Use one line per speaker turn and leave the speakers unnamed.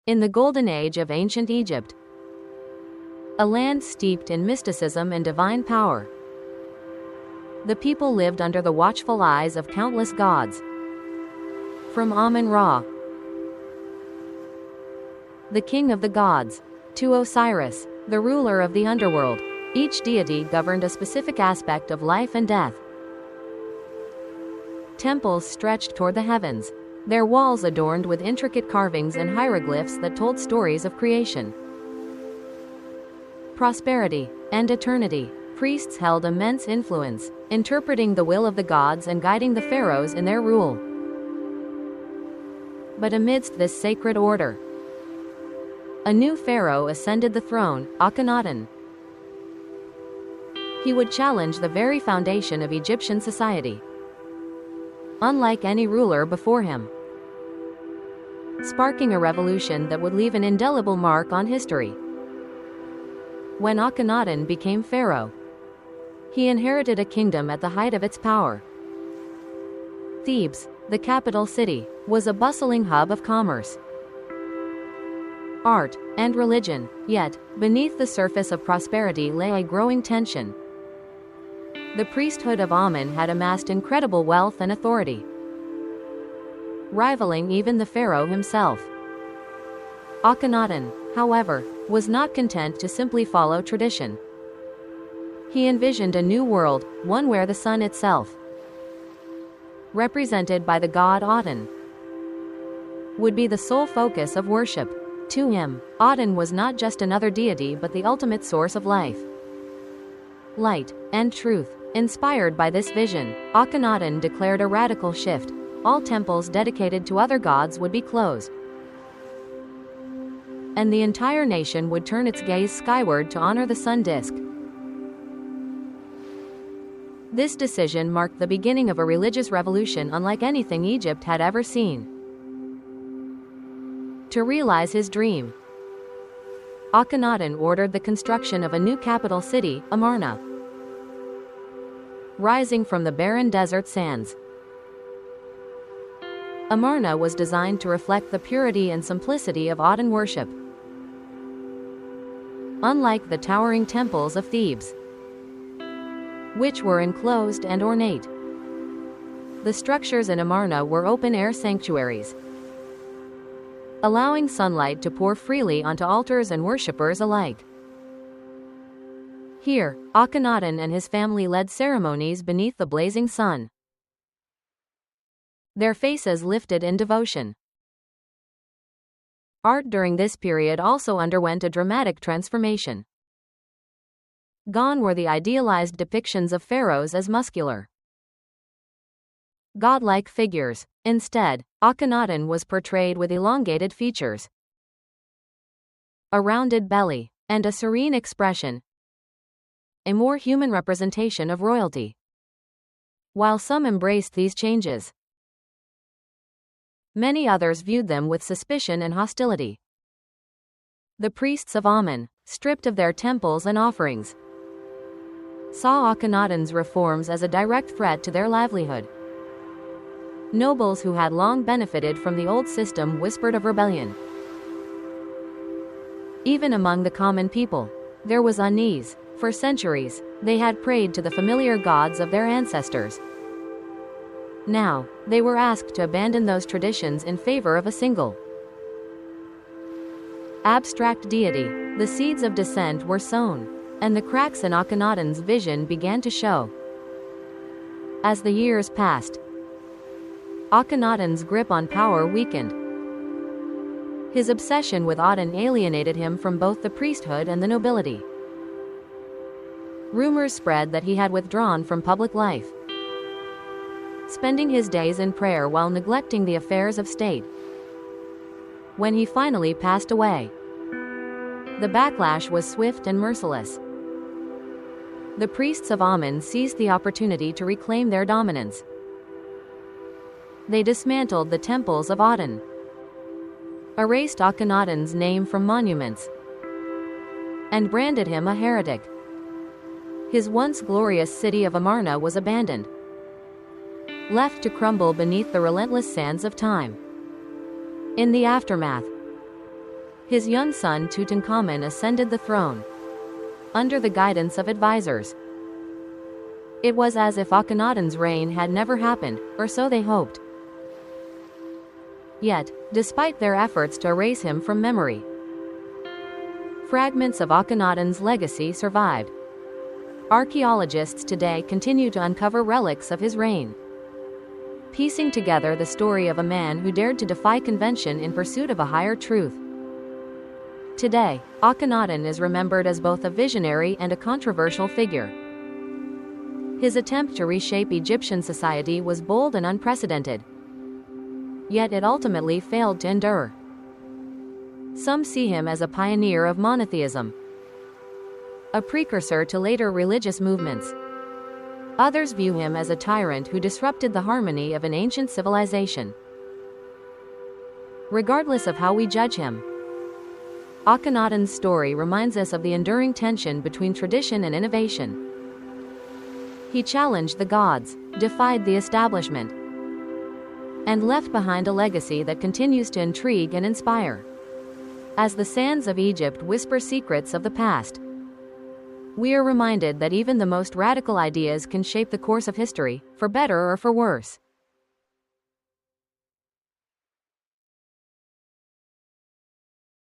In the Golden Age of ancient Egypt, a land steeped in mysticism and divine power, the people lived under the watchful eyes of countless gods. From Amun-Ra, the king of the gods, to Osiris, the ruler of the underworld, each deity governed a specific aspect of life and death. Temples stretched toward the heavens, their walls adorned with intricate carvings and hieroglyphs that told stories of creation, prosperity, and eternity. Priests held immense influence, interpreting the will of the gods and guiding the pharaohs in their rule. But amidst this sacred order, a new pharaoh ascended the throne, Akhenaten. He would challenge the very foundation of Egyptian society, unlike any ruler before him, sparking a revolution that would leave an indelible mark on history. When Akhenaten became pharaoh, he inherited a kingdom at the height of its power. Thebes, the capital city, was a bustling hub of commerce, art, and religion, yet, beneath the surface of prosperity lay a growing tension. The priesthood of Amun had amassed incredible wealth and authority, rivaling even the pharaoh himself. Akhenaten, however, was not content to simply follow tradition. He envisioned a new world, one where the sun itself, represented by the god Aten, would be the sole focus of worship. To him, Aten was not just another deity but the ultimate source of life, light, and truth. Inspired by this vision, Akhenaten declared a radical shift. All temples dedicated to other gods would be closed, and the entire nation would turn its gaze skyward to honor the sun disk. This decision marked the beginning of a religious revolution unlike anything Egypt had ever seen. To realize his dream, Akhenaten ordered the construction of a new capital city, Amarna, rising from the barren desert sands. Amarna was designed to reflect the purity and simplicity of Aten worship. Unlike the towering temples of Thebes, which were enclosed and ornate, the structures in Amarna were open-air sanctuaries, allowing sunlight to pour freely onto altars and worshippers alike. Here, Akhenaten and his family led ceremonies beneath the blazing sun, their faces lifted in devotion. Art during this period also underwent a dramatic transformation. Gone were the idealized depictions of pharaohs as muscular, godlike figures. Instead, Akhenaten was portrayed with elongated features, a rounded belly, and a serene expression, a more human representation of royalty. While some embraced these changes, many others viewed them with suspicion and hostility. The priests of Amun, stripped of their temples and offerings, saw Akhenaten's reforms as a direct threat to their livelihood. Nobles who had long benefited from the old system whispered of rebellion. Even among the common people, there was unease. For centuries, they had prayed to the familiar gods of their ancestors. Now, they were asked to abandon those traditions in favor of a single, abstract deity. The seeds of dissent were sown, and the cracks in Akhenaten's vision began to show. As the years passed, Akhenaten's grip on power weakened. His obsession with Aten alienated him from both the priesthood and the nobility. Rumors spread that he had withdrawn from public life, spending his days in prayer while neglecting the affairs of state. When he finally passed away, the backlash was swift and merciless. The priests of Amun seized the opportunity to reclaim their dominance. They dismantled the temples of Aten, erased Akhenaten's name from monuments, and branded him a heretic. His once glorious city of Amarna was abandoned, left to crumble beneath the relentless sands of time. In the aftermath, His young son Tutankhamun ascended the throne, under the guidance of advisors. It was as if Akhenaten's reign had never happened, or so they hoped. Yet, despite their efforts to erase him from memory, fragments of Akhenaten's legacy survived. Archaeologists today continue to uncover relics of his reign, piecing together the story of a man who dared to defy convention in pursuit of a higher truth. Today, Akhenaten is remembered as both a visionary and a controversial figure. His attempt to reshape Egyptian society was bold and unprecedented, yet it ultimately failed to endure. Some see him as a pioneer of monotheism, a precursor to later religious movements. Others view him as a tyrant who disrupted the harmony of an ancient civilization. Regardless of how we judge him, Akhenaten's story reminds us of the enduring tension between tradition and innovation. He challenged the gods, defied the establishment, and left behind a legacy that continues to intrigue and inspire. As the sands of Egypt whisper secrets of the past, we are reminded that even the most radical ideas can shape the course of history, for better or for worse.